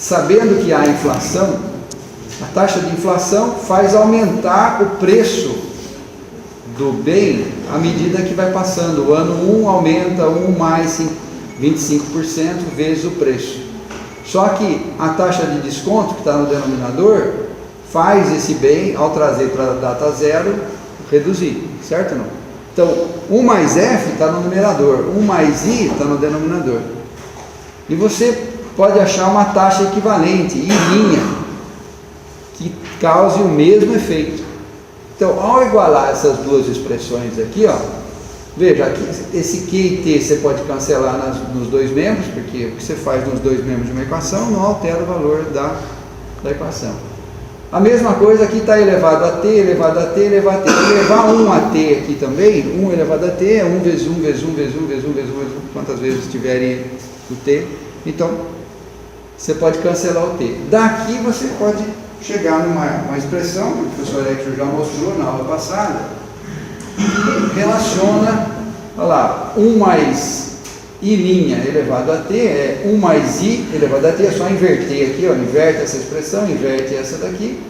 sabendo que há inflação, a taxa de inflação faz aumentar o preço do bem à medida que vai passando. O ano 1 aumenta 1 mais 25% vezes o preço. Só que a taxa de desconto que está no denominador faz esse bem, ao trazer para a data zero, reduzir, certo ou não? Então, 1 mais F está no numerador, 1 mais I está no denominador. E você pode achar uma taxa equivalente, I', que cause o mesmo efeito. Então, ao igualar essas duas expressões aqui, ó, veja, aqui, esse Q e T você pode cancelar nos dois membros, porque o que você faz nos dois membros de uma equação não altera o valor da equação. A mesma coisa aqui está elevado a T, elevado a T, elevado a T. Se levar 1 a T aqui também, 1 elevado a T é 1 vezes 1 vezes 1 vezes 1 vezes 1 vezes 1 vezes 1, quantas vezes tiverem o T. Então, você pode cancelar o T. Daqui você pode chegar numa expressão que o professor Hector já mostrou na aula passada, que relaciona, olha lá, 1 mais I' elevado a T é 1 mais I elevado a T, é só inverter aqui, ó, inverte essa expressão, inverte essa daqui,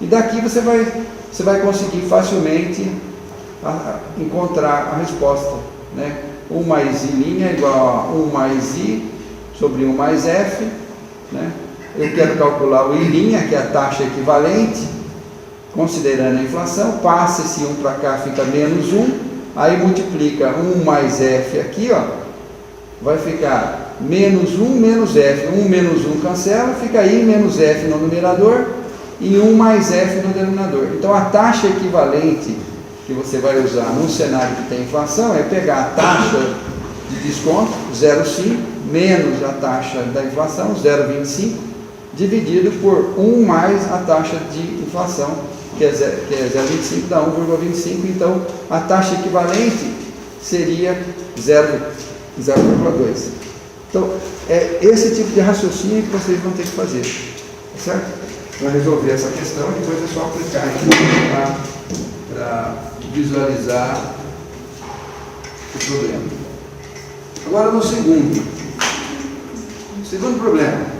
e daqui você vai conseguir facilmente encontrar a resposta, né? 1 mais I' é igual a 1 mais I sobre 1 mais F, né? Eu quero calcular o I', que é a taxa equivalente, considerando a inflação, passa esse 1 para cá, fica menos 1, aí multiplica 1 mais F aqui, ó, vai ficar menos 1 menos F, 1 menos 1 cancela, fica I menos F no numerador e 1 mais F no denominador. Então a taxa equivalente que você vai usar num cenário que tem inflação é pegar a taxa de desconto, 0,5, menos a taxa da inflação, 0,25, dividido por 1 mais a taxa de inflação, que é 0,25, dá 1,25, então a taxa equivalente seria 0,2. Então, é esse tipo de raciocínio que vocês vão ter que fazer, tá certo? Para resolver essa questão, depois é só aplicar aqui para visualizar o problema. Agora no segundo problema.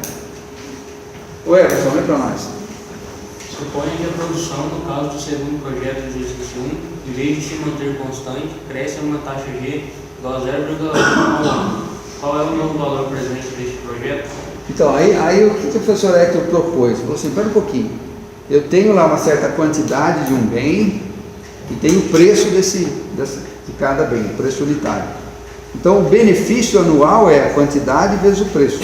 O Everson, vem para nós. Suponha que a produção, no caso do segundo projeto do exercício 1, em vez de se manter constante, cresce a uma taxa G igual a 0,1 ao ano. Qual é o novo valor presente deste projeto? Então, aí o que o professor Hector propôs? Falou assim, espera um pouquinho, eu tenho lá uma certa quantidade de um bem e tenho o preço de cada bem, o preço unitário. Então, o benefício anual é a quantidade vezes o preço.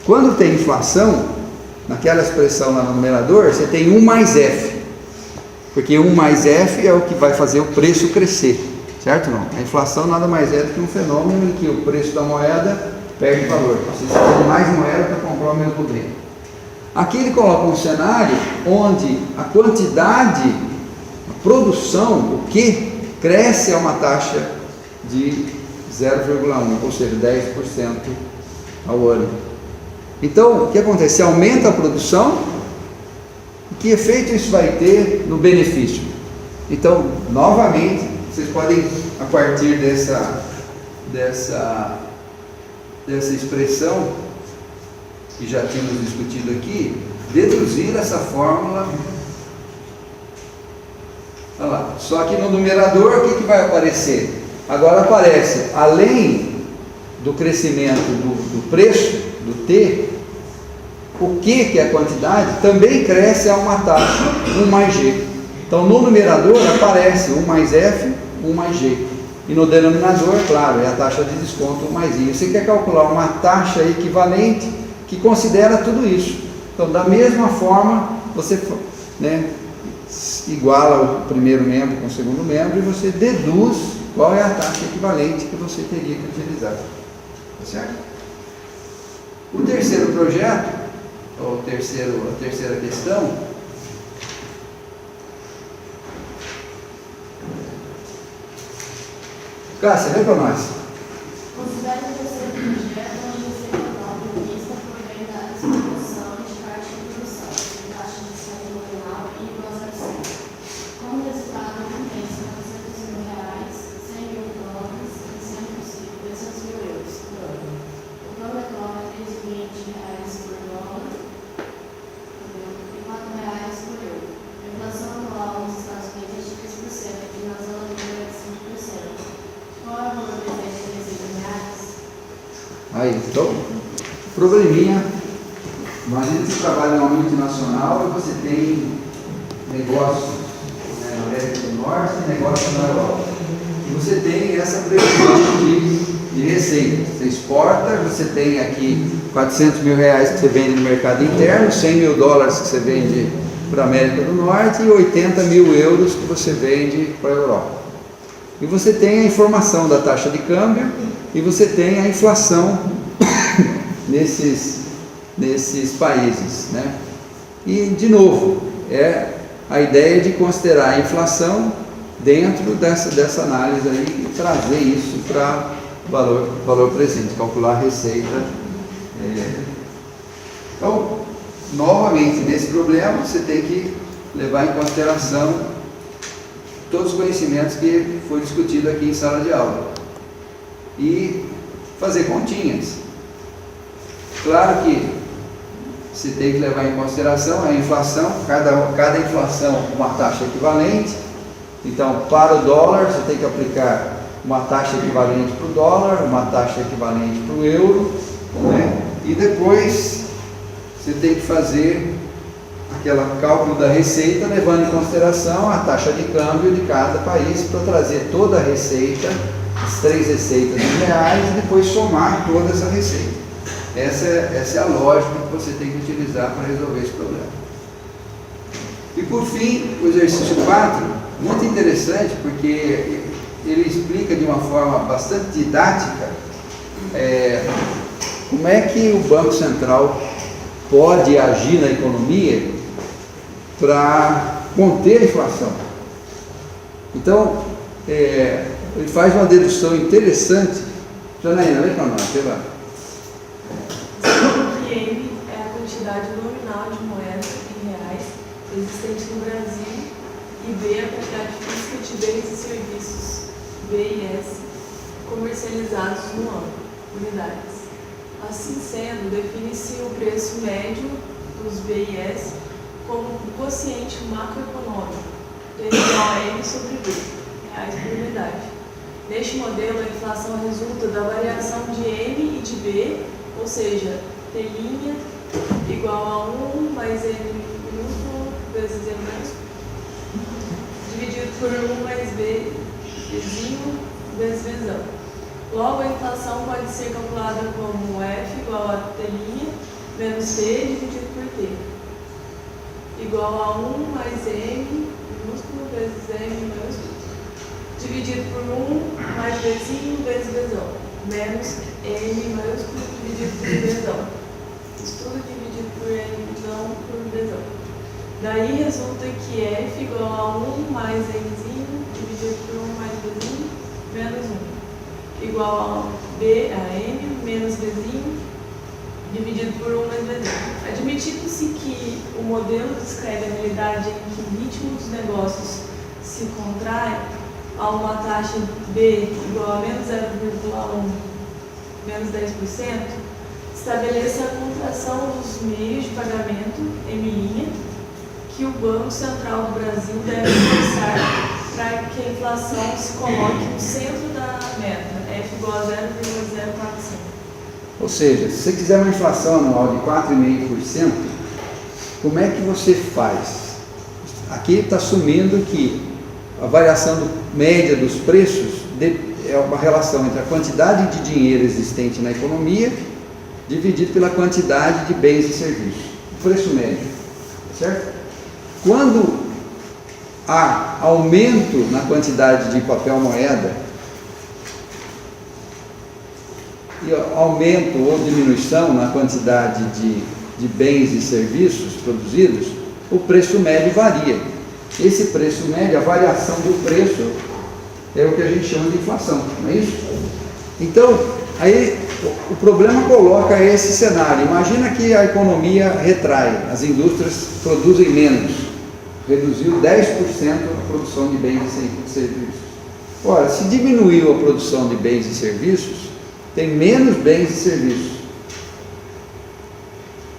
Quando tem inflação, naquela expressão lá no numerador, você tem 1 mais F, porque 1 mais F é o que vai fazer o preço crescer, certo ou não? A inflação nada mais é do que um fenômeno em que o preço da moeda perde valor. Você precisa de mais moeda para comprar o mesmo bem. Aqui ele coloca um cenário onde a quantidade, a produção, o que cresce a uma taxa de 0,1, ou seja, 10% ao ano. Então, o que acontece? Se aumenta a produção, que efeito isso vai ter no benefício? Então, novamente, vocês podem, a partir dessa expressão que já tínhamos discutido aqui, deduzir essa fórmula. Olha lá. Só que no numerador, o que vai aparecer? Agora aparece, além do crescimento do preço, do T, o que é a quantidade, também cresce a uma taxa, 1 mais G. Então, no numerador aparece 1 mais F, 1 mais G. E no denominador, claro, é a taxa de desconto 1 mais I. Você quer calcular uma taxa equivalente que considera tudo isso. Então, da mesma forma, você iguala o primeiro membro com o segundo membro e você deduz qual é a taxa equivalente que você teria que utilizar. Tá certo? O terceiro projeto, ou a terceira questão, Cássia, vem para nós. Considere o terceiro projeto onde você calcula a lista provém da exportação de parte de produção, de taxa de desconto nominal e igual a 0,5. Como resultado, compensa R$ 400 mil, $100 mil e 200 mil euros por ano. O plano declara R$ 320 por dólar Então, probleminha, imagina que você trabalha em uma multinacional e você tem negócio, né, na América do Norte e negócio na Europa. E você tem essa previsão de receita. Você exporta, você tem aqui 400 mil reais que você vende no mercado interno, 100 mil dólares que você vende para a América do Norte e 80 mil euros que você vende para a Europa. E você tem a informação da taxa de câmbio e você tem a inflação nesses países, né? E, de novo, é a ideia de considerar a inflação dentro dessa análise aí e trazer isso para valor presente, calcular a receita. Então, novamente, nesse problema, você tem que levar em consideração todos os conhecimentos que foi discutido aqui em sala de aula e fazer continhas. Claro que você tem que levar em consideração a inflação, cada inflação uma taxa equivalente. Então, para o dólar, você tem que aplicar uma taxa equivalente para o dólar, uma taxa equivalente para o euro, né? E depois você tem que fazer aquele cálculo da receita, levando em consideração a taxa de câmbio de cada país, para trazer toda a receita, as 3 receitas em reais, e depois somar toda essa receita. Essa é a lógica que você tem que utilizar para resolver esse problema. E por fim, o exercício 4, muito interessante, porque ele explica de uma forma bastante didática como é que o Banco Central pode agir na economia para conter a inflação. Então, ele faz uma dedução interessante. Janaína, lê para nós, sei lá. Que M é a quantidade nominal de moedas em reais existente no Brasil e B é a quantidade física de bens e serviços, B e S, comercializados no ano, unidades. Assim sendo, define-se o preço médio dos B e S como um quociente macroeconômico, igual a M sobre B, reais por unidade. Neste modelo, a inflação resulta da variação de M e de B, ou seja, T' igual a 1 mais M minúsculo vezes M minúsculo, dividido por 1 mais B vizinho vezes Vzão. Logo, a inflação pode ser calculada como F igual a T' menos T dividido por T, igual a 1 mais M minúsculo vezes M minúsculo, dividido por 1 mais Vzinho vezes Vzão, menos M minúsculo dividido por Vzão. Isso tudo dividido por Mzão por Vzão. Daí resulta que F igual a 1 mais Mzinho dividido por 1 mais Vzinho menos 1, igual a M menos Vzinho dividido por 1 mais Vzinho. Admitindo-se que o modelo descreve a realidade em que o ritmo dos negócios se contrai a uma taxa B igual a menos 0,1 menos 10%, estabeleça a contração dos meios de pagamento, M', que o Banco Central do Brasil deve esforçar para que a inflação se coloque no centro da meta, F igual a 0,045. Ou seja, se você quiser uma inflação anual de 4,5%, como é que você faz? Aqui está assumindo que a variação média dos preços é uma relação entre a quantidade de dinheiro existente na economia dividido pela quantidade de bens e serviços, o preço médio, certo? Quando há aumento na quantidade de papel moeda e aumento ou diminuição na quantidade de bens e serviços produzidos, o preço médio varia. Esse preço médio, a variação do preço, é o que a gente chama de inflação, não é isso? Então, aí o problema coloca esse cenário. Imagina que a economia retrai, as indústrias produzem menos, reduziu 10% a produção de bens e serviços. Ora, se diminuiu a produção de bens e serviços, tem menos bens e serviços.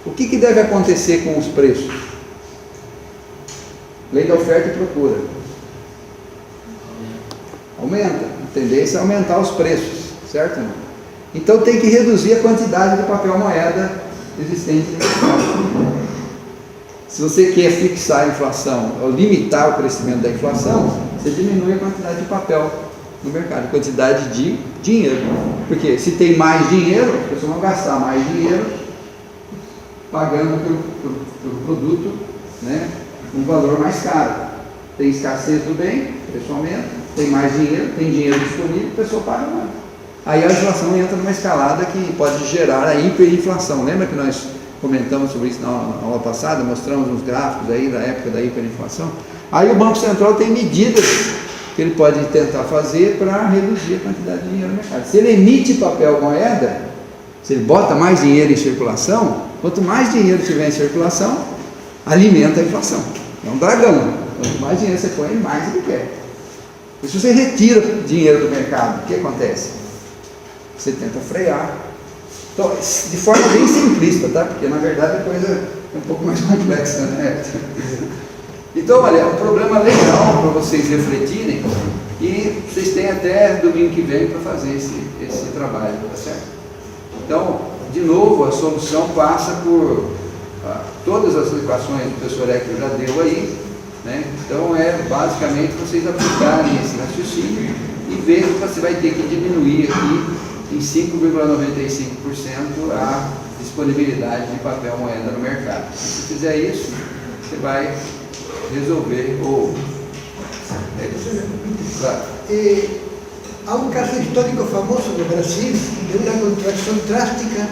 O que deve acontecer com os preços? Lei da oferta e procura. Aumenta. A tendência é aumentar os preços, certo? Então tem que reduzir a quantidade de papel moeda existente no mercado. Se você quer fixar a inflação ou limitar o crescimento da inflação, você diminui a quantidade de papel no mercado, quantidade de dinheiro. Porque se tem mais dinheiro, as pessoas vão gastar mais dinheiro pagando pelo produto, né, um valor mais caro. Tem escassez do bem, o preço aumenta, tem mais dinheiro, tem dinheiro disponível, a pessoa paga mais. Aí a inflação entra numa escalada que pode gerar a hiperinflação. Lembra que nós comentamos sobre isso na aula passada, mostramos uns gráficos aí da época da hiperinflação? Aí o Banco Central tem medidas que ele pode tentar fazer para reduzir a quantidade de dinheiro no mercado. Se ele emite papel moeda, se ele bota mais dinheiro em circulação, quanto mais dinheiro tiver em circulação, alimenta a inflação. É um dragão. Quanto mais dinheiro você põe, mais ele quer. E se você retira dinheiro do mercado, o que acontece? Você tenta frear. Então, de forma bem simplista, tá? Porque na verdade a coisa é um pouco mais complexa, né? Então, olha, é um problema legal para vocês refletirem e vocês têm até domingo que vem para fazer esse trabalho, tá certo? Então, de novo, a solução passa por todas as equações que o professor Hector já deu aí, né? Então, é basicamente vocês aplicarem esse raciocínio e ver que você vai ter que diminuir aqui em 5,95% a disponibilidade de papel moeda no mercado. Se você fizer isso, você vai resolver claro. Há um caso histórico famoso no Brasil de uma contração drástica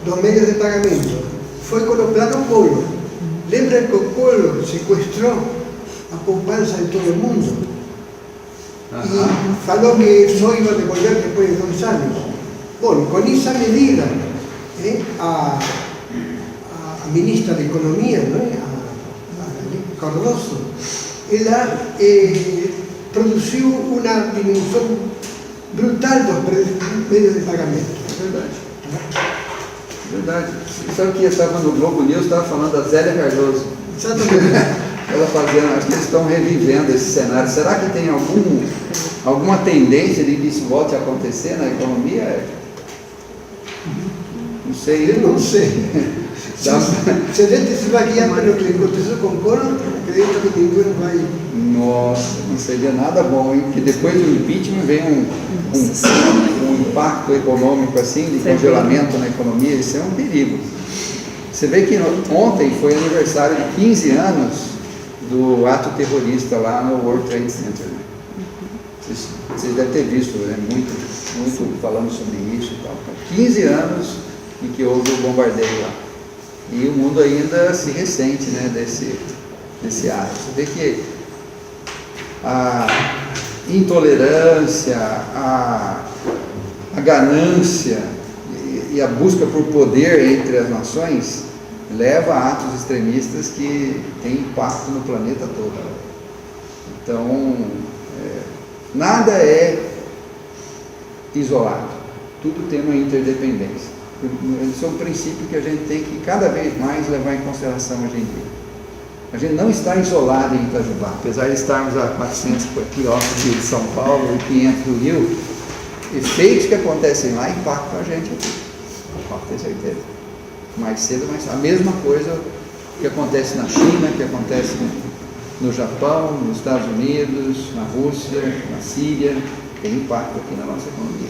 dos meios de pagamento. Foi com o Plano Collor. Lembra que o Collor sequestrou a poupança de todo mundo? E falou que só ia devolver depois de 2 anos. Bom, com essa medida, a ministra da Economia, a Cardoso, ela produziu uma diminuição brutal dos meios de pagamento. Verdade. Sabe que eu estava no Globo News, estava falando da Zélia Cardoso. Exatamente. Ela fazendo, acho que eles estão revivendo esse cenário. Será que tem alguma tendência de que isso volte a acontecer na economia? Não sei. Eu não sei. Se a gente se vai guiar pelo que aconteceu com o Collor, acredito que ninguém vai. Nossa, não seria nada bom, hein? Porque depois do impeachment vem um impacto econômico assim, de congelamento na economia, isso é um perigo. Você vê que ontem foi aniversário de 15 anos do ato terrorista lá no World Trade Center. Vocês devem ter visto, né? muito falando sobre isso e tal. 15 anos em que houve o bombardeio lá. E o mundo ainda se ressente, né, desse ato. Você vê que a intolerância, a ganância e a busca por poder entre as nações leva a atos extremistas que têm impacto no planeta todo. Então, nada é isolado, tudo tem uma interdependência. Esse é um princípio que a gente tem que cada vez mais levar em consideração hoje em dia. A gente não está isolado em Itajubá, apesar de estarmos a 400 quilômetros de São Paulo e 500 do Rio, efeitos que acontecem lá impactam a gente aqui, pode ter certeza. Mais cedo, mais tarde. A mesma coisa que acontece na China, que acontece no Japão, nos Estados Unidos, na Rússia, na Síria, tem impacto aqui na nossa economia.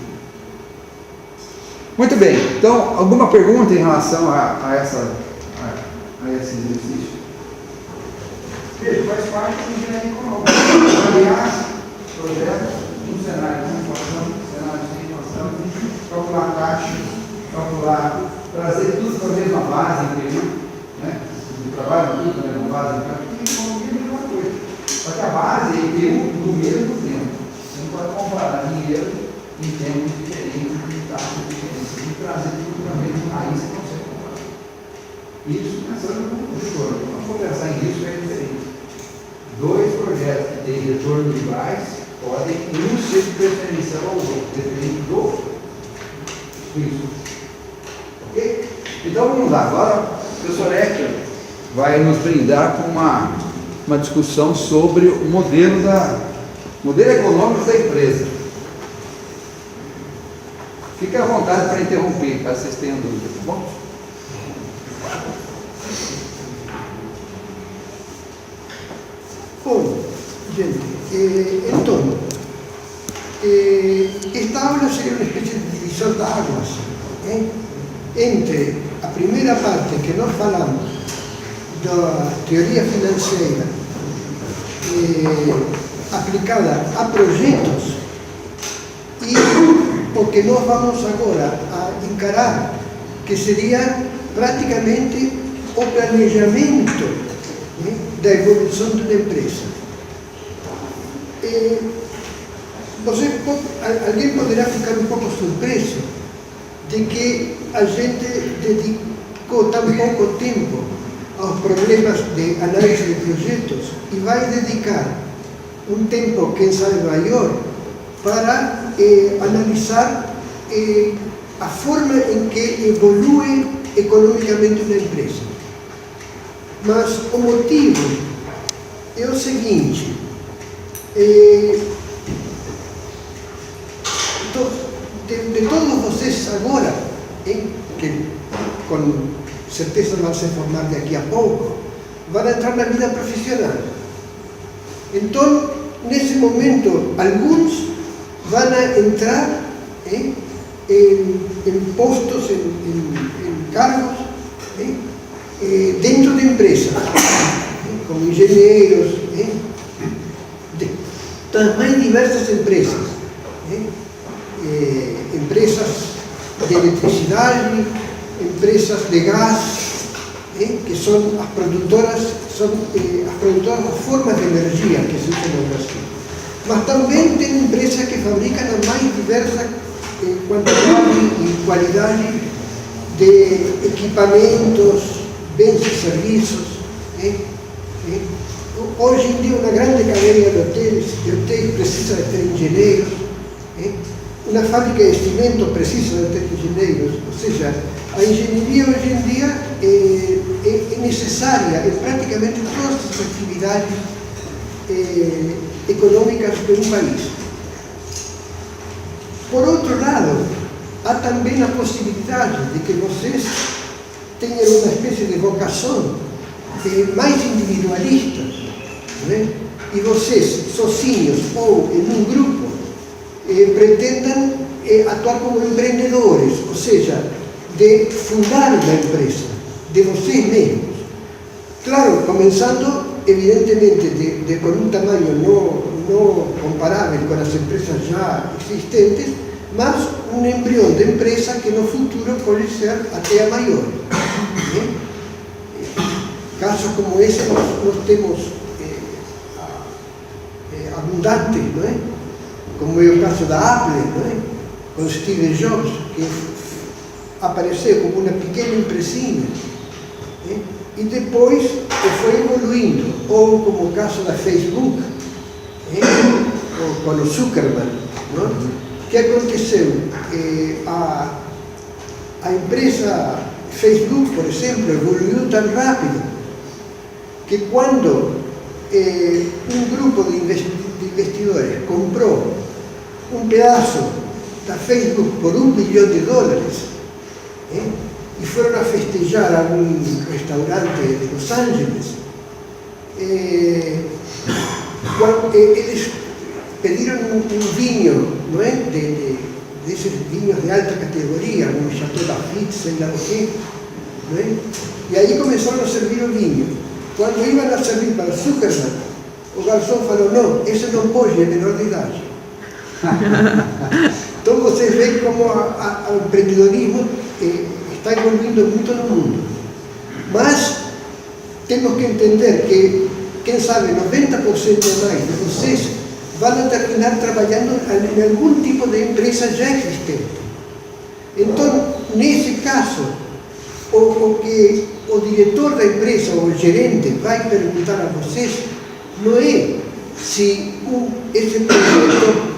Muito bem, então, alguma pergunta em relação a esse exercício? Veja, faz parte do engenharia econômica. Avaliar projetos no cenário de inflação, cenário sem inflação, calcular taxa, trazer tudo para a mesma base, entendeu? Né? O trabalho tudo para a mesma base, porque economia é a mesma coisa. Só que a base é IPU do mesmo tempo. Você não pode comparar dinheiro em tempos diferentes, em taxas diferentes. Tem que trazer tudo para a mesma raiz, você consegue comparar. Isso pensando no retorno. Vamos conversar em risco é diferente. 2 projetos que têm retorno iguais podem um ser de preferência ao outro, dependendo do risco. Ok? Então vamos lá. Agora o professor Hector vai nos brindar com uma discussão sobre o modelo econômico da empresa. Fiquem à vontade para interromper, caso vocês tenham dúvida, tá bom? Bom, gente, então, esta aula seria uma espécie de divisor de águas, entre a primeira parte que nós falamos da teoria financeira aplicada a projetos e o que nós vamos agora a encarar, que seria praticamente o planejamento da evolução de uma empresa. Alguém poderá ficar um pouco surpreso de que a gente dedicou tão pouco tempo aos problemas de análise de projetos e vai dedicar um tempo, quem sabe, maior para analisar a forma em que evolui economicamente uma empresa. Mas o motivo é o seguinte: de todos vocês agora, que com certeza vão se formar daqui a pouco, vão entrar na vida profissional. Então, nesse momento, alguns vão entrar em postos, em cargos, dentro de empresas, como engenheiros, das mais diversas empresas, empresas de eletricidade, empresas de gás, que são as produtoras das formas de energia que se usam no Brasil. Mas também tem empresas que fabricam a mais diversa quantidade e qualidade de equipamentos, bens e serviços. Hoje em dia, uma grande cadeia de hotéis precisa de ter engenheiros. Uma fábrica de cimento precisa de ter engenheiros. Ou seja, a engenharia hoje em dia é necessária em praticamente todas as atividades econômicas de um país. Por outro lado, há também a possibilidade de que vocês tenham uma espécie de vocação mais individualista, né? E vocês, sozinhos ou em um grupo, pretendam atuar como empreendedores, ou seja, de fundar uma empresa, de vocês mesmos. Claro, começando, evidentemente, com um tamanho não comparável com as empresas já existentes, mas um embrião de empresa que no futuro pode ser até a maior. Casos como esse nós temos abundantes, não é? Como é o caso da Apple, não é? Com Steve Jobs, que apareceu como uma pequena empresinha, e depois foi evoluindo, ou como o caso da Facebook, ou com o Zuckerberg, não é? O que aconteceu? A empresa Facebook, por exemplo, evoluiu tão rápido que quando um grupo de investidores comprou um pedaço da Facebook por $1 bilhão, e foram a festejar a um restaurante de Los Angeles, eles pediram um vinho, não é? Desses vinhos de alta categoria, como Chateau Lafite, sei lá o quê, não é? E aí começaram a servir o vinho. Quando iam a servir para Zuckerberg, o garçom falou: não, esse não pode, é menor de idade. Então vocês veem como o empreendedorismo está evoluindo muito no mundo. Mas temos que entender que, quem sabe, 90% ou mais de vocês vão terminar trabalhando em algum tipo de empresa já existente. Então, nesse caso, o que o diretor da empresa ou o gerente vai perguntar a vocês não é se esse projeto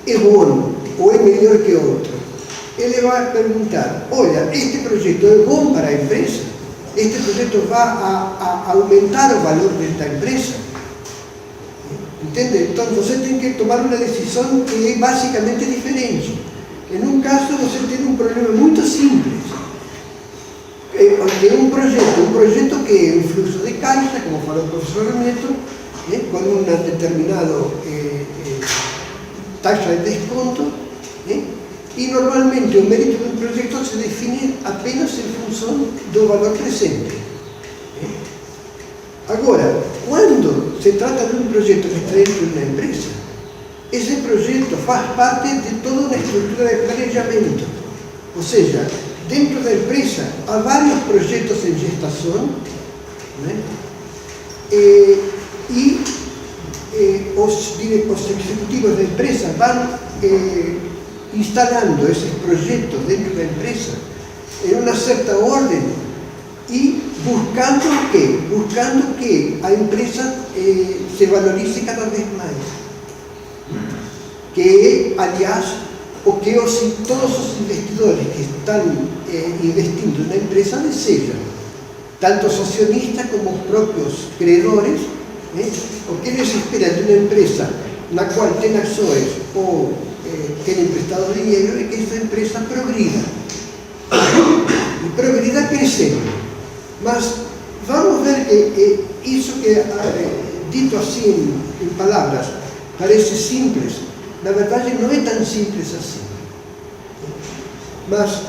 é bom ou é melhor que outro. Ele vai perguntar: olha, este projeto é bom para a empresa? Este projeto vai aumentar o valor desta empresa? Entende? Então você tem que tomar uma decisão que é basicamente diferente. En un caso você tem um problema muito simples, que é um projeto que é um fluxo de caixa, como falou o professor Neto, com uma determinada taxa de desconto, e normalmente o mérito de um projeto se define apenas em função do valor presente. Agora, quando se trata de um projeto que está dentro de uma empresa, esse projeto faz parte de toda uma estrutura de planejamento. Ou seja, dentro da empresa há vários projetos em gestação, os executivos da empresa vão instalando esses projetos dentro da empresa em uma certa ordem e buscando que a empresa se valorize cada vez mais. Que é, aliás, o que todos os investidores que estão investindo na empresa desejam, tanto os acionistas como os próprios credores. O que eles esperam de uma empresa na qual tem ações ou tem emprestado dinheiro é que essa empresa progrida. E progrida crescendo. Mas vamos ver que isso que dito assim em palavras parece simples, na verdade não é tão simples assim. Mas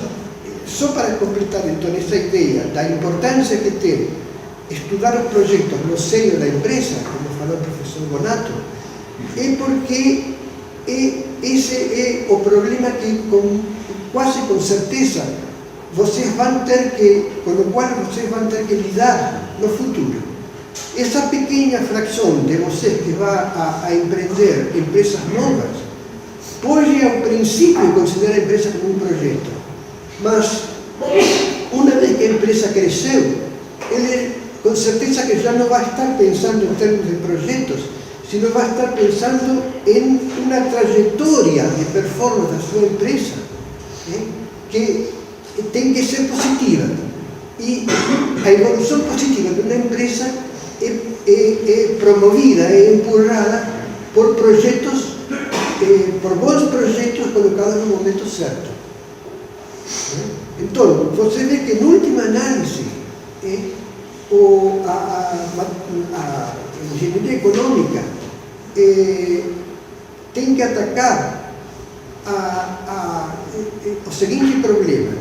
só para completar então essa ideia da importância que tem estudar os projetos no seio da empresa, como falou o professor Bonato, é porque esse é o problema que quase com certeza vocês vão ter que, com o qual vocês vão ter que lidar no futuro. Essa pequena fração de vocês que vai a empreender empresas novas, pode ao princípio considerar a empresa como um projeto, mas uma vez que a empresa cresceu, ele com certeza que já não vai estar pensando em termos de projetos, sino vai estar pensando em uma trajetória de performance da sua empresa, que tem que ser positiva. E a evolução positiva de uma empresa é promovida, é empurrada por projetos, por bons projetos colocados no momento certo. Então, você vê que, na última análise, a engenharia econômica tem que atacar o seguinte problema: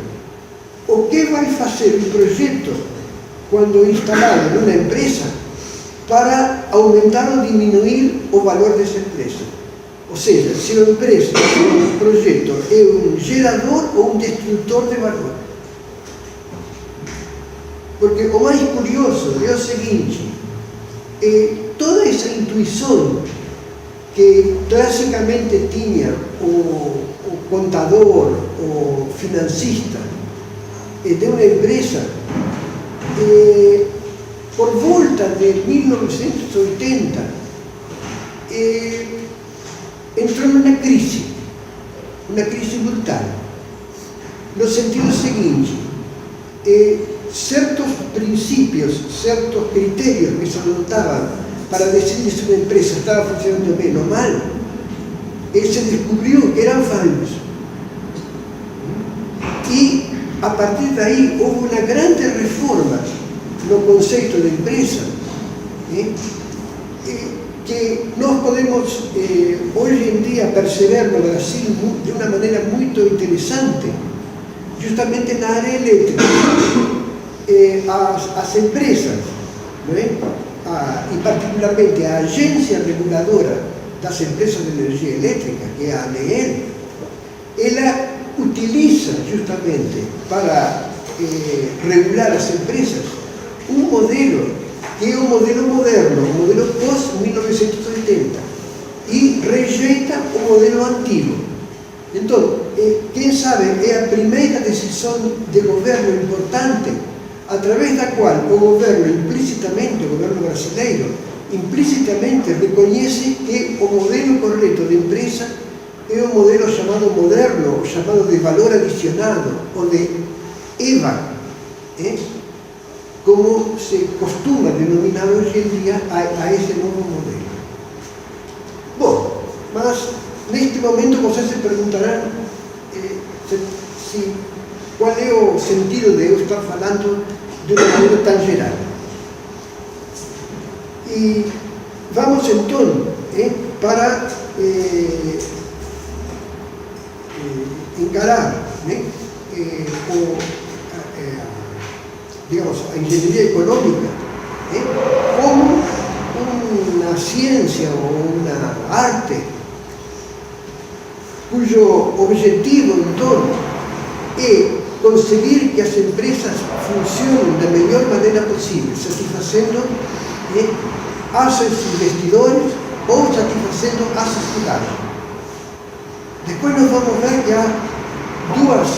o que vai fazer um projeto quando instalado numa empresa para aumentar ou diminuir o valor dessa empresa? Ou seja, se uma empresa, se um projeto é um gerador ou um destrutor de valor. Porque o mais curioso é o seguinte: toda essa intuição que classicamente tinha o contador, o financista de uma empresa, por volta de 1980, entrou numa crise brutal, no sentido seguinte: certos princípios, certos critérios que se adotavam para decidir se uma empresa estava funcionando bem ou mal, se descobriu que eram falhos. E, a partir daí, houve uma grande reforma no conceito de empresa, que nós podemos, hoje em dia, perceber no Brasil de uma maneira muito interessante, justamente na área elétrica. As empresas, e particularmente a agência reguladora das empresas de energia elétrica, que é a ANEEL, ela utiliza justamente para regular as empresas um modelo que é o modelo moderno, o modelo pós-1980, e rejeita o modelo antigo. Então, quem sabe é a primeira decisão de governo importante através da qual o governo implicitamente, o governo brasileiro, implicitamente reconhece que o modelo correto de empresa é o modelo chamado moderno, o chamado de valor adicionado, ou de EVA, como se costuma denominar hoje em dia a esse novo modelo. Bom, mas neste momento vocês se perguntarão qual é o sentido de eu estar falando de uma maneira tão geral. E vamos então para encarar, né, digamos, a engenharia econômica como uma ciência ou uma arte cujo objetivo, então, é conseguir que as empresas funcionem da melhor maneira possível, satisfazendo a seus investidores ou satisfazendo a sociedade. Depois nós vamos ver que há duas,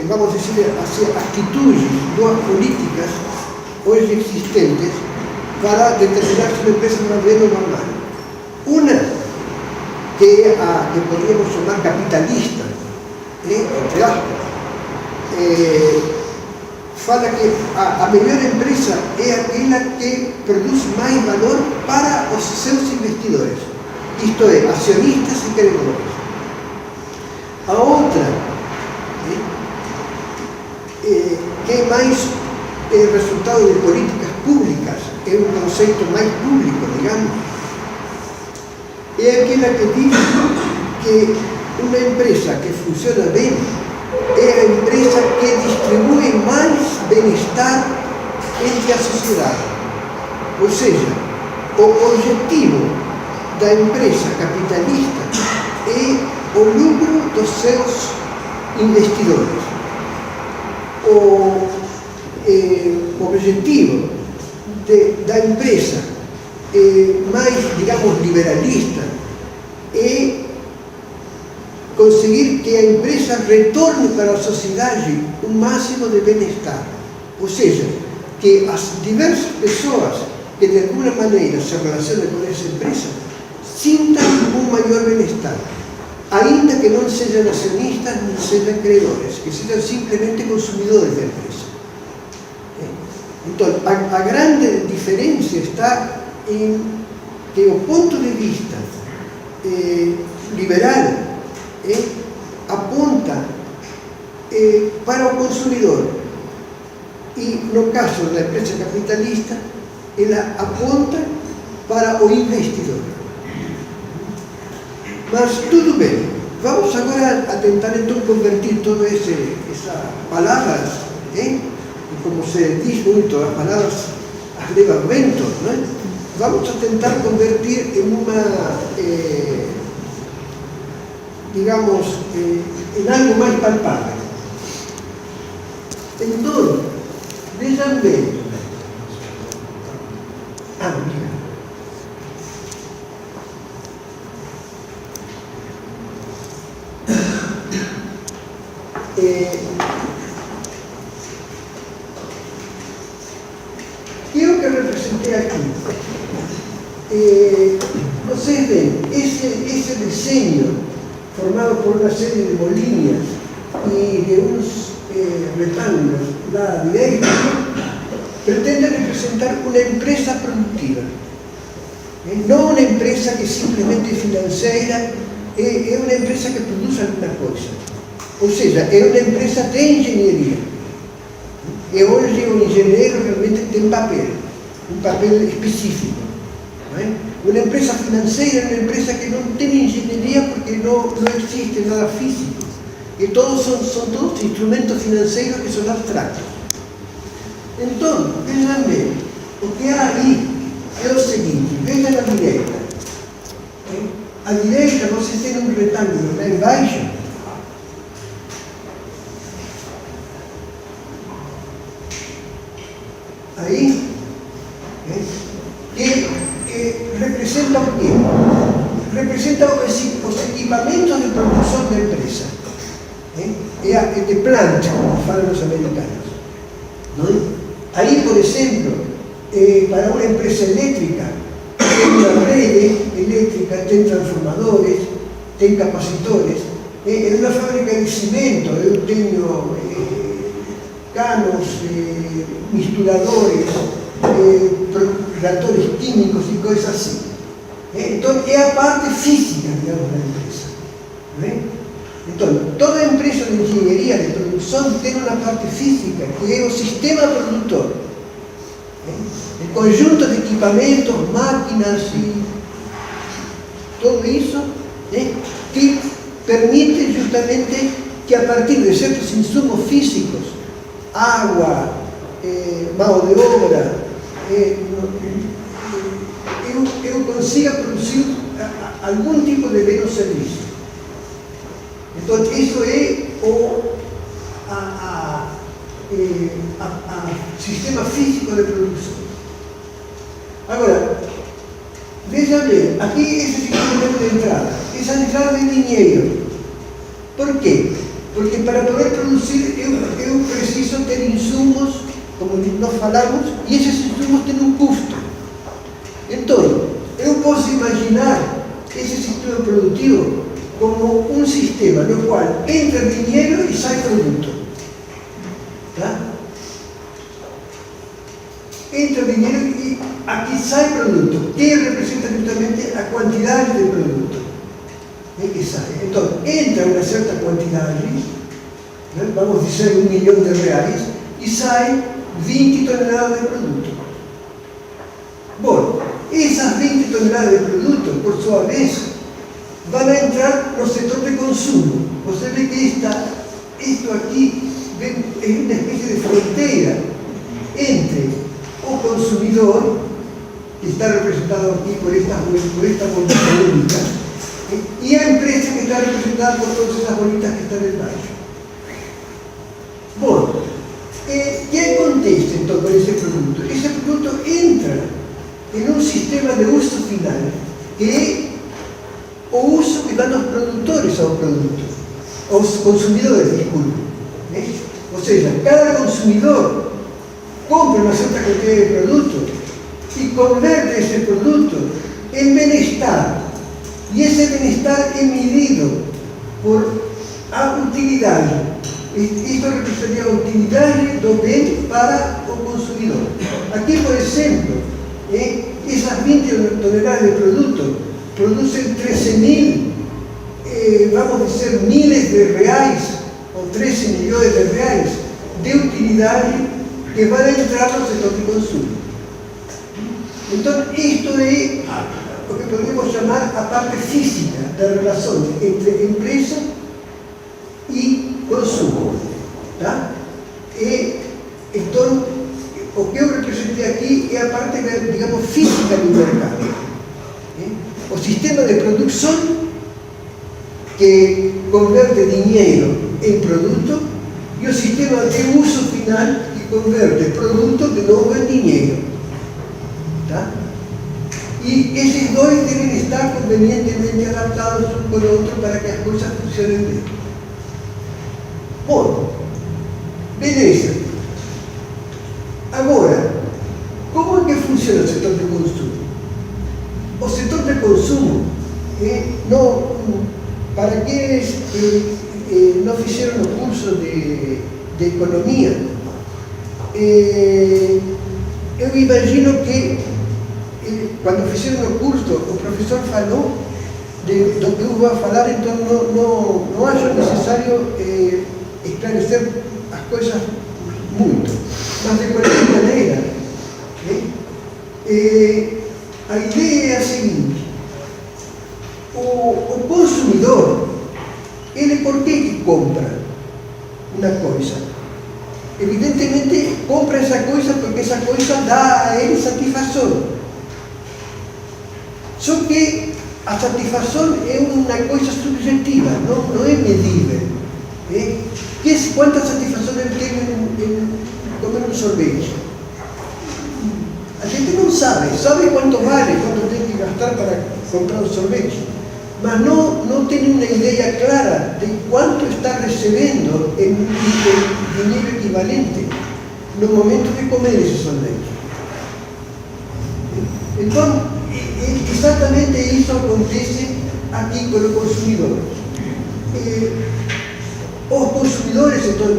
vamos dizer assim, atitudes, duas políticas hoje existentes para determinar se uma empresa vai bem ou não mal. Uma, que é a que poderíamos chamar capitalista, entre aspas, fala que a melhor empresa é aquela que produz mais valor para os seus investidores, isto é, acionistas e credores. A outra, que é mais resultado de políticas públicas, é um conceito mais público, digamos, é aquela que diz que uma empresa que funciona bem é a empresa que distribui mais bem-estar entre a sociedade. Ou seja, o objetivo da empresa capitalista é o lucro dos seus investidores. O objetivo da empresa mais, digamos, liberalista é conseguir que a empresa retorne para a sociedade o máximo de bem-estar. Ou seja, que as diversas pessoas que de alguma maneira se relacionam com essa empresa sintam um maior bem-estar, ainda que não sejam acionistas nem sejam credores, que sejam simplesmente consumidores da empresa. Então, a grande diferença está em que o ponto de vista liberal aponta para o consumidor e, no caso da empresa capitalista, ela aponta para o investidor. Mas tudo bem, vamos agora a tentar então convertir todas essas palavras, como se diz muito, as palavras as levam vento, não é? Vamos a tentar convertir em uma, digamos, em algo mais palpável. Então, vejam bem. Eu que representei aqui, vocês veem, esse desenho formado por uma série de bolinhas e de uns retângulos da direita, pretende representar uma empresa produtiva. Não uma empresa que simplesmente é financeira, é uma empresa que produz alguma coisa. Ou seja, é uma empresa de engenharia. E hoje o engenheiro realmente tem um papel específico. Não é? Uma empresa financeira é uma empresa que não tem engenharia porque não existe nada físico. E todos são todos instrumentos financeiros que são abstratos. Então, vejam bem, o que há aí é o seguinte, vejam a direita. À direita você tem um retângulo lá embaixo. Aí, que representa o quê? Representa os equipamentos de produção da empresa. É de planta, como falam os americanos. Não é? Aí, por exemplo, para uma empresa elétrica, tem uma rede elétrica, tem transformadores, tem capacitores. Em uma fábrica de cimento, eu tenho canos, misturadores, reatores químicos e coisas assim. Então, é a parte física, digamos, da empresa. Não é? Entonces, toda empresa de engenharia de produção tem uma parte física, que é o sistema produtor. O conjunto de equipamentos, máquinas e tudo isso que permite justamente que a partir de certos insumos físicos, água, mão de obra, eu consiga produzir algum tipo de bem ou serviço. Então, isso é o sistema físico de produção. Agora, veja bem, aqui esse sistema de entrada. Essa entrada de dinheiro. Por quê? Porque para poder produzir eu preciso ter insumos, como nós falamos, e esses insumos têm um custo. Então, eu posso imaginar esse sistema produtivo como um sistema no qual entra dinheiro e sai produto. Tá? Entra dinheiro e aqui sai produto, que representa justamente a quantidade de produto que sai. Então, entra uma certa quantidade, vamos dizer R$1 milhão, e sai 20 toneladas de produto. Bom, essas 20 toneladas de produto, por sua vez, vão entrar no setor de consumo. Você vê que isto aqui é uma espécie de fronteira entre o consumidor, que está representado aqui por esta bolita única, e a empresa, que está representada por todas essas bolitas que estão embaixo. Bom, o que acontece então com esse produto? Esse produto entra em um sistema de uso final, que é o uso que dão os produtores ao produto, aos consumidores, desculpe. Ou seja, cada consumidor compra uma certa quantidade de produto e converte esse produto em bem-estar. E esse bem-estar é medido por a utilidade. Isto representaria a utilidade do bem para o consumidor. Aqui, por exemplo, essas 20 toneladas de produto produzem 13.000, vamos dizer, milhas de reais, ou 13 milhões de reais de utilidade que vão entrar no setor de consumo. Então, isto é o que podemos chamar a parte física da relação entre empresa e consumo. Tá? Então, o que eu representei aqui é a parte, digamos, física do mercado. O sistema de produção que converte dinheiro em produto e o sistema de uso final que converte produto de novo em dinheiro. Tá? E esses dois devem estar convenientemente adaptados um com o outro para que as coisas funcionem bem. Bom, beleza. Agora, como é que funciona o setor de consumo? O setor de consumo, para aqueles que não fizeram o curso de economia, eu imagino que quando fizeram o curso, o professor falou do que eu vou falar, então não acho necessário esclarecer as coisas muito. Mas, de qualquer maneira, a ideia é a seguinte: o consumidor, ele por que compra uma coisa? Evidentemente, compra essa coisa porque essa coisa dá a ele satisfação. Só que a satisfação é uma coisa subjetiva, não é medível. Quanta satisfação ele tem em comer um sorvete? A gente não sabe quanto vale, quanto tem que gastar para comprar um sorvete, mas não tem uma ideia clara de quanto está recebendo em dinheiro equivalente no momento de comer esse sorvete. Então, exatamente isso acontece aqui com o consumidor. Os consumidores, então,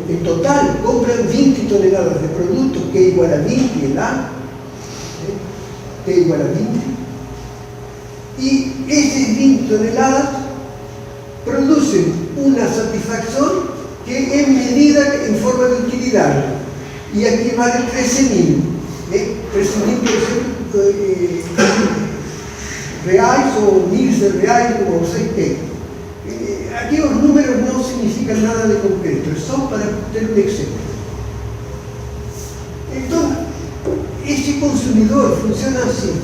em total, compram 20 toneladas de produto, que é igual a 20 lá, que é igual a 20, e essas 20 toneladas producen una satisfacción que es medida en forma de utilidad. Y aquí vale 13.000. 13.000, por ejemplo, reais o 1.000 reais, como vocês queiram. Aqui os números não significam nada de concreto, é só para ter um exemplo. Então, este consumidor funciona assim.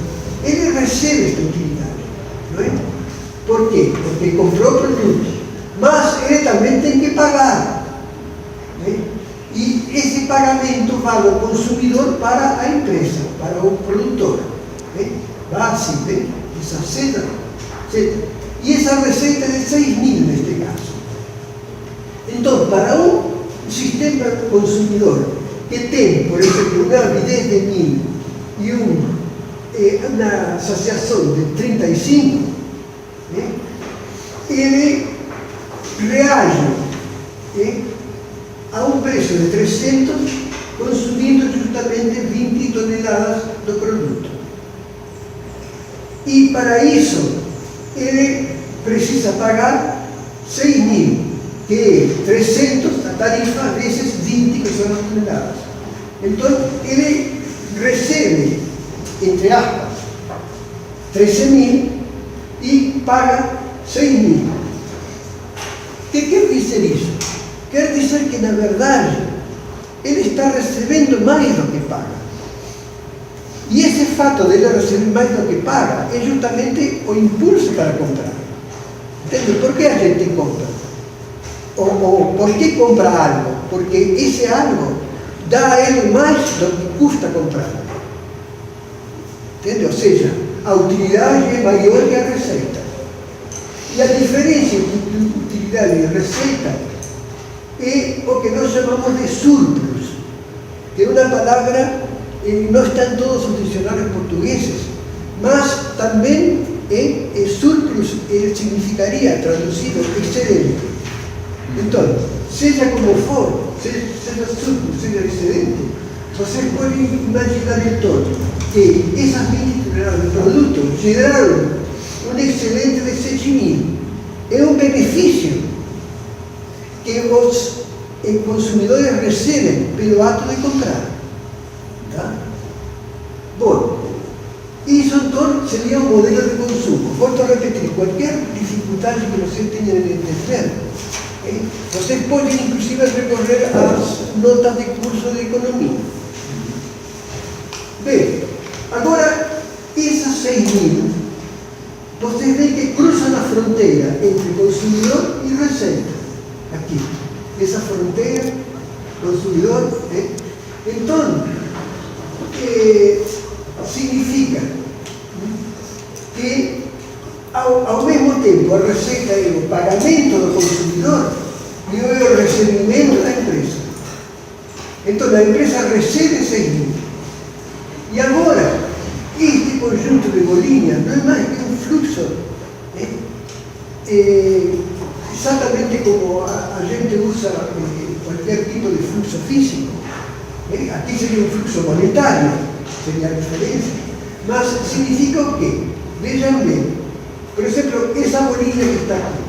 Ele recebe esta utilidade, não é? Por quê? Porque comprou o produto, mas ele também tem que pagar. Não é? E esse pagamento vai do consumidor para a empresa, para o produtor. Não é? Vai assim, né? Essa seta. E essa receita é de 6.000 neste caso. Então, para um sistema consumidor que tem, por exemplo, uma avidez de 1.000 e uma saciação de 35, né, ele reage a um preço de 300, consumindo justamente 20 toneladas do produto. E para isso, ele precisa pagar 6.000, que é 300, a tarifa, vezes 20, que são as toneladas. Então, ele recebe, entre aspas, 13.000 e paga 6.000. O que quer dizer isso? Quer dizer que, na verdade, ele está recebendo mais do que paga. E esse fato de ele receber mais do que paga é justamente o impulso para comprar. Entende? Por que a gente compra? Ou por que compra algo? Porque esse algo dá a ele mais do que custa comprar. Entende? Ou seja, a utilidade é maior que a receita. E a diferença entre utilidade e receita é o que nós chamamos de surplus, que é uma palavra. No están todos os dicionarios portugueses, mas também surplus significaria, traduzido, excelente. Então, seja como for, seja surplus, seja excedente, você pode imaginar então que essas 20 toneladas de produto geraram um excedente de 7.000. É um benefício que os consumidores recebem pelo ato de comprar. Bom, isso então seria um modelo de consumo. Volto a repetir, qualquer dificuldade que você tenha de entender, vocês podem inclusive recorrer às notas de curso de economia. Bem, agora, essas 6.000, vocês veem que cruzam a fronteira entre consumidor e receita. Aqui, essa fronteira, consumidor, então, significa que, ao mesmo tempo, a receita é o pagamento do consumidor e o recebimento da empresa. Então, a empresa recebe 6.000. E agora, este conjunto de bolinhas não é mais que um fluxo, exatamente como a gente usa qualquer tipo de fluxo físico. Aqui seria um fluxo monetário, seria a diferença, mas significa o quê? Vejam bem, por exemplo, essa bolinha que está aqui,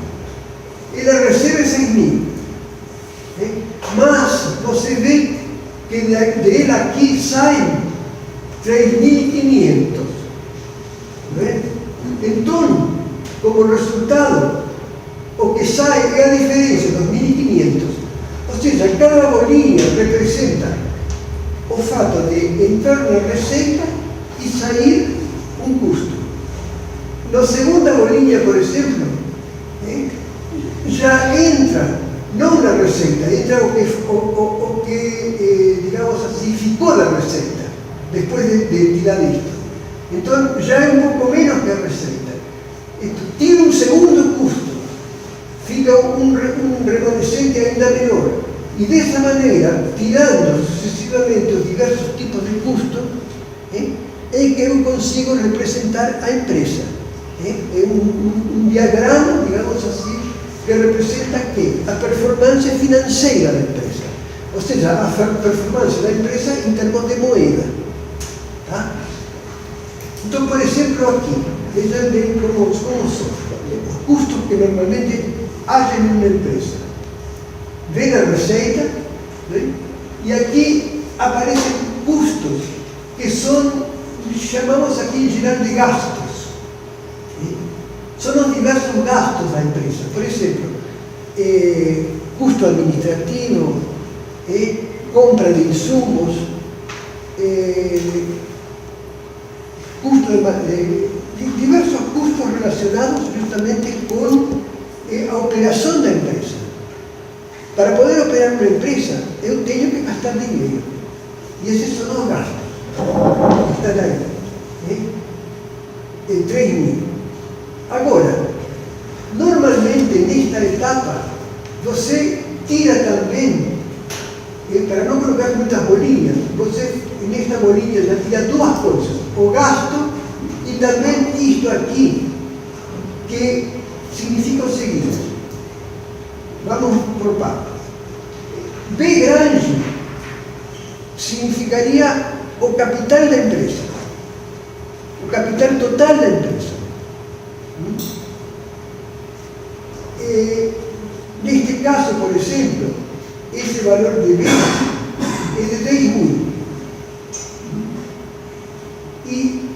ela recebe 6.000, mas você vê que dela aqui saem 3.500, não é? Então, como resultado, o que sai é a diferença dos 1.500, ou seja, cada bolinha representa o fato de entrar na receita e sair um custo. Na segunda bolinha, por exemplo, já entra, não na receita, entra o que digamos assim, ficou da receita, depois de tirar isto. Então, já é um pouco menos que a receita. Então, tira um segundo custo, fica um remanescente ainda menor. E dessa maneira, tirando sucessivamente os diversos tipos de custo, é que eu consigo representar a empresa. É um diagrama, digamos assim, que representa que a performance financeira da empresa. Ou seja, a performance da empresa em termos de moeda. Tá? Então, por exemplo, aqui, vejam bem como são os custos que normalmente agem numa empresa. Vem a receita, né? E aqui aparecem custos, que são, chamamos aqui em geral de gastos. Né? São os diversos gastos da empresa. Por exemplo, custo administrativo, compra de insumos, diversos custos relacionados justamente com a operação da empresa. Para poder operar uma empresa, eu tenho que gastar dinheiro. E esses são os gastos. Estão aí. 3 mil. Agora, normalmente nesta etapa, você tira também, para não colocar muitas bolinhas, você nesta bolinha já tira 2 coisas. O gasto e também isto aqui, que significa o seguinte. Vamos por partes. B grande significaria o capital da empresa, o capital total da empresa. Neste caso, por exemplo, esse valor de B é de 10 mil. E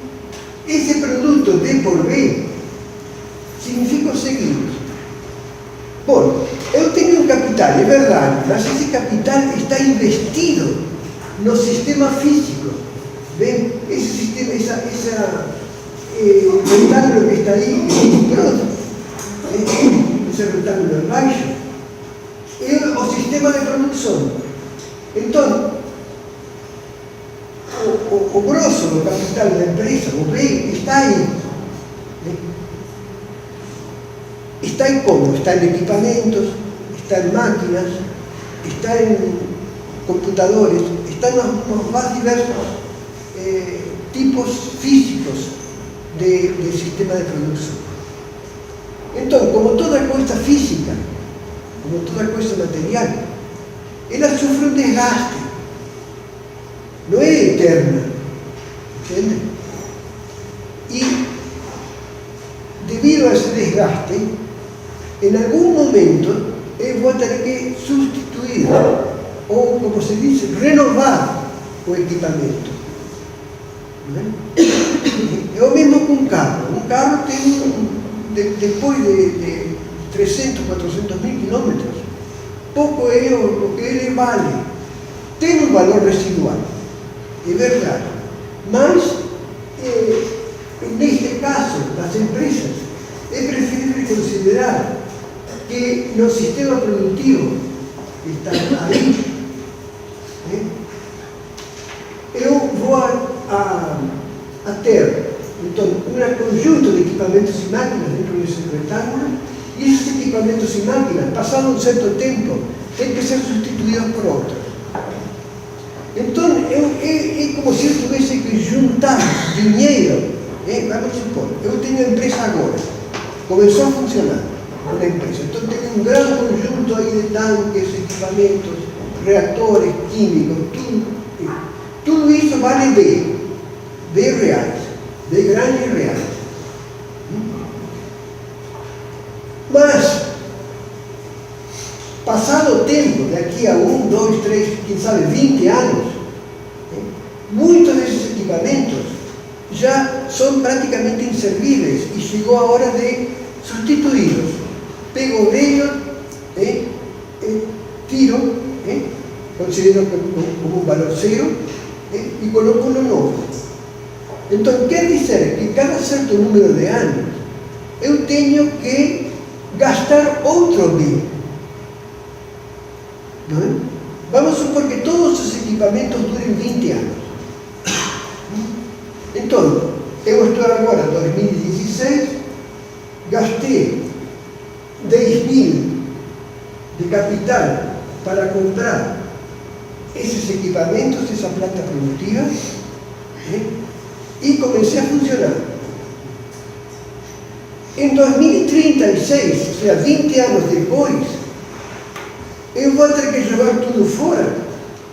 esse produto D por B significa o seguinte. Bom, eu tenho um capital, é verdade, mas esse capital está investido no sistema físico. Bem, esse sistema, retângulo que está aí, pronto, esse retângulo abaixo, é o sistema de produção. Então, o grosso do capital da empresa, o B, está aí. Está em como? Está em equipamentos, está em máquinas, está em computadores, está nos mais diversos tipos físicos de sistema de produção. Então, como toda coisa física, como toda coisa material, ela sofre um desgaste. Não é eterna. Entende? E, devido a esse desgaste, em algum momento eu vou ter que substituir, ou como se diz, renovar o equipamento. É o mesmo com um carro. Um carro tem, depois de 300, 400 mil quilômetros, pouco é o que ele vale. Tem um valor residual, é verdade. Mas, neste caso, das empresas, é preferível considerar que no sistema produtivo que está aí, eu vou a ter, então, um conjunto de equipamentos e máquinas dentro desse retângulo, e esses equipamentos e máquinas, passado um certo tempo, têm que ser substituídos por outros. Então, é como se eu tivesse que juntar dinheiro. Vamos supor, eu tenho a empresa agora, começou a funcionar uma empresa, então tenho um grande conjunto aí de tanques, equipamentos, reatores, químicos, tudo isso vale B reais, B grande e reais. Mas, passado o tempo, daqui a 1, 2, 3, quem sabe 20 anos, muitos desses equipamentos já são praticamente inservíveis e chegou a hora de substituí-los. Pego o velho, tiro, considero como um valor zero, e coloco no novo. Então, quer dizer que cada certo número de anos eu tenho que gastar outro B. Não é? Vamos supor que todos os equipamentos durem 20 anos. Então, eu estou agora em 2016, gastei 10 mil de capital para comprar esses equipamentos, essa planta produtiva, e comecei a funcionar. Em 2036, ou seja, 20 anos depois, eu vou ter que jogar tudo fora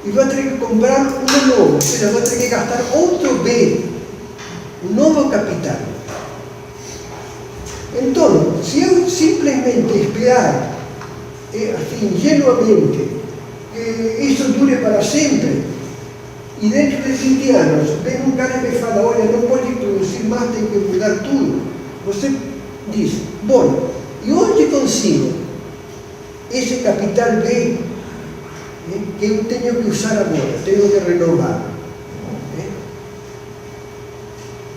e vou ter que comprar um novo, ou seja, vou ter que gastar outro B, um novo capital. Então, se eu simplesmente esperar, assim, ingenuamente, que isso dure para sempre, e dentro de 20 anos vem um cara e me fala, olha, não pode produzir mais, tem que mudar tudo. Você diz, bom, e onde consigo esse capital B que eu tenho que usar agora, tenho que renovar?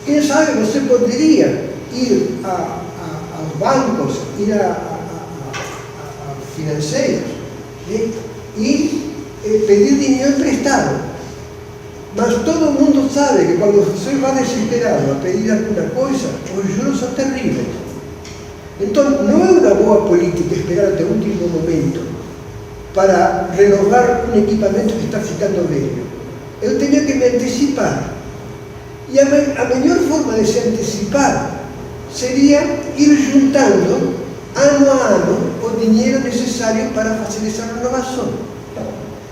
Quem sabe você poderia ir aos bancos, ir a financeiros e pedir dinheiro emprestado. Mas todo mundo sabe que quando você vai desesperado a pedir alguma coisa, os juros são terríveis. Então, não é uma boa política esperar até o último momento para renovar um equipamento que está ficando velho. Eu tenho que me antecipar. E a melhor forma de se antecipar seria ir juntando, ano a ano, o dinheiro necessário para fazer essa renovação.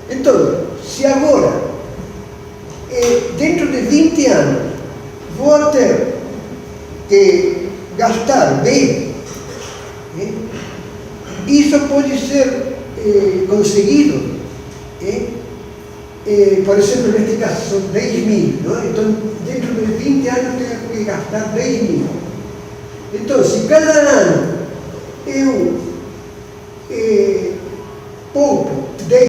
Então, se agora, dentro de 20 anos, vou ter que gastar bem, isso pode ser conseguido, por exemplo, neste caso, são 10 mil, não? Então, dentro de 20 anos, tenho que gastar 10 mil. Então, se cada ano eu poupo